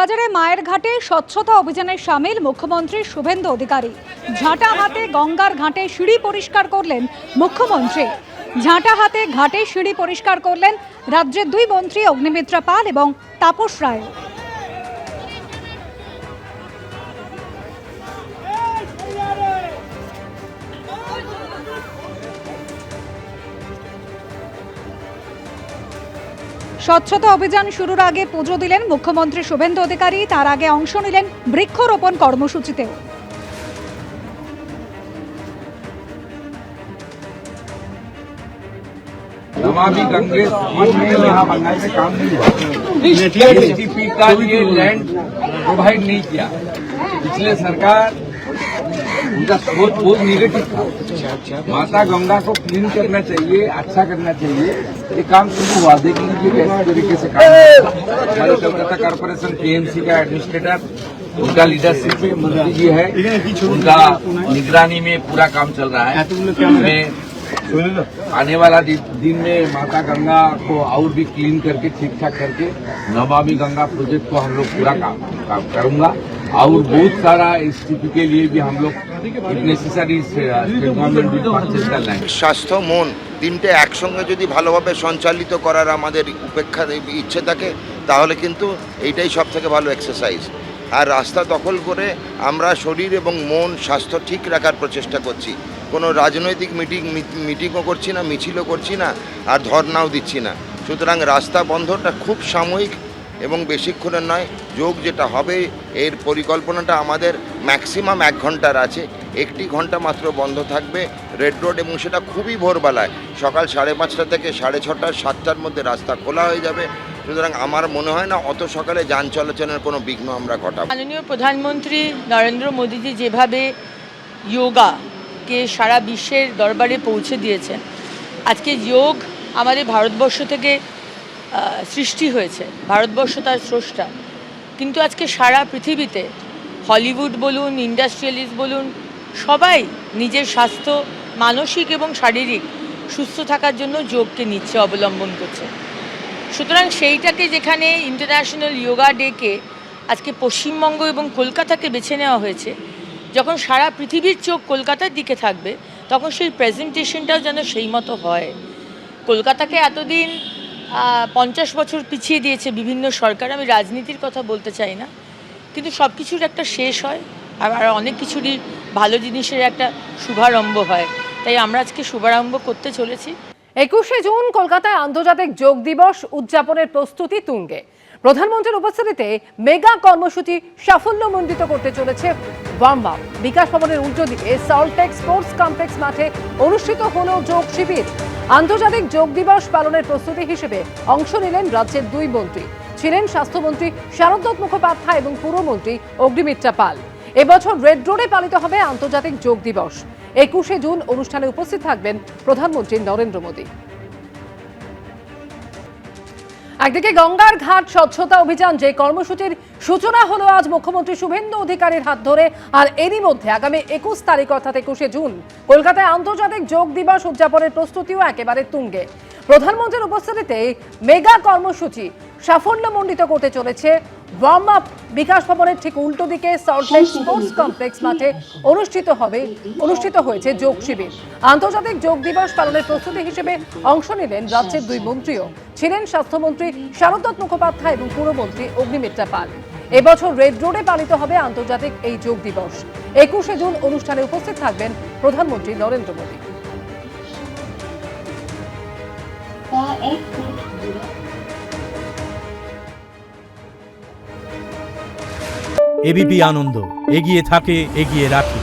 বাজারে মায়ের ঘাটে স্বচ্ছতা অভিযানে সামিল মুখ্যমন্ত্রী শুভেন্দু অধিকারী। ঝাঁটা হাতে গঙ্গার ঘাটে সিঁড়ি পরিষ্কার করলেন মুখ্যমন্ত্রী। ঝাঁটা হাতে ঘাটে সিঁড়ি পরিষ্কার করলেন রাজ্যের দুই মন্ত্রী অগ্নিমিত্রা পাল এবং তাপস রায়। স্বচ্ছতা অভিযান শুরুর আগে পুজো দিলেন মুখ্যমন্ত্রী শুভেন্দু অধিকারী। তার আগে অংশ নিলেন বৃক্ষরোপণ কর্মসূচিতেও। नमामि गंगे में यहाँ बंगाल से काम नहीं हुआ। एसटीपी का ये लैंड प्रोवाइड नहीं किया। पिछले सरकार उनका सोच बहुत निगेटिव था। माता गंगा को क्लीन करना चाहिए, अच्छा करना चाहिए। ये काम शुरू हुआ, देख लीजिए कैसे तरीके से काम हमारे कोलकाता कॉर्पोरेशन केएमसी का एडमिनिस्ट्रेटर, उनका लीडरशिप में मंत्री जी है, उनका निगरानी में पूरा काम चल रहा है। आने वाला दिन में माता गंगा को और भी क्लीन करके ठीक ठाक करके नमामि गंगा प्रोजेक्ट को हम लोग पूरा काम करूंगा। और बहुत सारा एसटीपी के लिए भी हम लोग नेसेसरी गवर्नमेंट बिल पार्चेज कर लेंगे। স্বাস্থ্য মন তিনটে একসঙ্গে যদি ভালোভাবে সঞ্চালিত করার আমাদের উপেক্ষা ইচ্ছে থাকে তাহলে কিন্তু এইটাই সব থেকে ভালো এক্সারসাইজ। আর রাস্তা দখল করে আমরা শরীর এবং মন স্বাস্থ্য ঠিক রাখার প্রচেষ্টা করছি। কোনো রাজনৈতিক মিটিংও করছি না, মিছিলও করছি না, আর ধর্নাও দিচ্ছি না। সুতরাং রাস্তা বন্ধটা খুব সাময়িক এবং বেশিক্ষণের নয়। যোগ যেটা হবে এর পরিকল্পনাটা আমাদের ম্যাক্সিমাম 1 ঘন্টার আছে। 1 ঘন্টা মাত্র বন্ধ থাকবে রেড রোড, এবং সেটা খুবই ভোরবেলায় সকাল 5:30 থেকে 6:30 7টার মধ্যে রাস্তা খোলা হয়ে যাবে। সুতরাং আমার মনে হয় না অত সকালে যান চলাচলের কোনো বিঘ্ন আমরা ঘটাবো। মাননীয় প্রধানমন্ত্রী নরেন্দ্র মোদীজি যেভাবে যোগাকে সারা বিশ্বের দরবারে পৌঁছে দিয়েছেন, আজকে যোগ আমাদের ভারতবর্ষ থেকে সৃষ্টি হয়েছে, ভারতবর্ষ তার স্রষ্টা, কিন্তু আজকে সারা পৃথিবীতে হলিউড বলুন, ইন্ডাস্ট্রিয়ালিস্ট বলুন, সবাই নিজের স্বাস্থ্য মানসিক এবং শারীরিক সুস্থ থাকার জন্য যোগকে নিচ্ছে, অবলম্বন করছে। সুতরাং সেইটাকে যেখানে ইন্টারন্যাশনাল যোগা ডেকে আজকে পশ্চিমবঙ্গ এবং কলকাতাকে বেছে নেওয়া হয়েছে, যখন সারা পৃথিবীর চোখ কলকাতার দিকে থাকবে তখন সেই প্রেজেন্টেশনটাও যেন সেই মতো হয়। কলকাতাকে এতদিন 50 বছর পিছিয়ে দিয়েছে বিভিন্ন সরকার। আমি রাজনীতির কথা বলতে চাই না, কিন্তু সব কিছুর একটা শেষ হয়, আর অনেক কিছুরই ভালো জিনিসের একটা শুভারম্ভ হয়। তাই আমরা আজকে শুভারম্ভ করতে চলেছি। 21শে জুন কলকাতায় আন্তর্জাতিক যোগ দিবস উদযাপনের প্রস্তুতি তুঙ্গে। প্রধানমন্ত্রীর উপস্থিতিতে মেগা কর্মসূচি সাফল্যমণ্ডিত করতে চলেছে ওয়ার্ম আপ। বিকাশ ভবনের উল্টো দিকে সল্টটেক স্পোর্টস কমপ্লেক্স মাঠে অনুষ্ঠিত হলো যোগ শিবির। আন্তর্জাতিক যোগ দিবস পালনের প্রস্তুতি হিসেবে অংশ নিলেন রাজ্যের দুই মন্ত্রী, ছিলেন স্বাস্থ্যমন্ত্রী শারদত্ত মুখোপাধ্যায় এবং পুরমন্ত্রী অগ্নিমিত্রা পাল। এবছর রেড রোডে পালিত হবে আন্তর্জাতিক যোগ দিবস। 21শে জুন অনুষ্ঠানে উপস্থিত থাকবেন প্রধানমন্ত্রী নরেন্দ্র মোদী। একদিকে গঙ্গার ঘাট স্বচ্ছতা অভিযান, যে কর্মসূচির সূচনা হলো আজ মুখ্যমন্ত্রী শুভেন্দু অধিকারীর হাত ধরে, আর এরই মধ্যে আগামী 21 তারিখ অর্থাৎ 21শে জুন কলকাতায় আন্তর্জাতিক যোগ দিবস উদযাপনের প্রস্তুতিও একেবারে তুঙ্গে। প্রধানমন্ত্রীর উপস্থিতিতে মেগা কর্মসূচি সাফল্যমণ্ডিত করতে চলেছে ওয়ার্ম আপ। বিকাশ ভবনের ঠিক উল্টো দিকে সল্টলেক স্পোর্টস কমপ্লেক্স মাঠে অনুষ্ঠিত হয়েছে যোগ শিবির। আন্তর্জাতিক যোগ দিবস পালনের প্রস্তুতি হিসেবে অংশ নিলেন রাজ্যের দুই মন্ত্রীও, ছিলেন স্বাস্থ্যমন্ত্রী শারদত্ত মুখোপাধ্যায় এবং পুরমন্ত্রী অগ্নিমিত্রা পাল। এবছর রেড রোডে পালিত হবে আন্তর্জাতিক এই যোগ দিবস। 21শে জুন অনুষ্ঠানে উপস্থিত থাকবেন প্রধানমন্ত্রী নরেন্দ্র মোদী। এবিপি আনন্দ, এগিয়ে থাকে, এগিয়ে রাখে।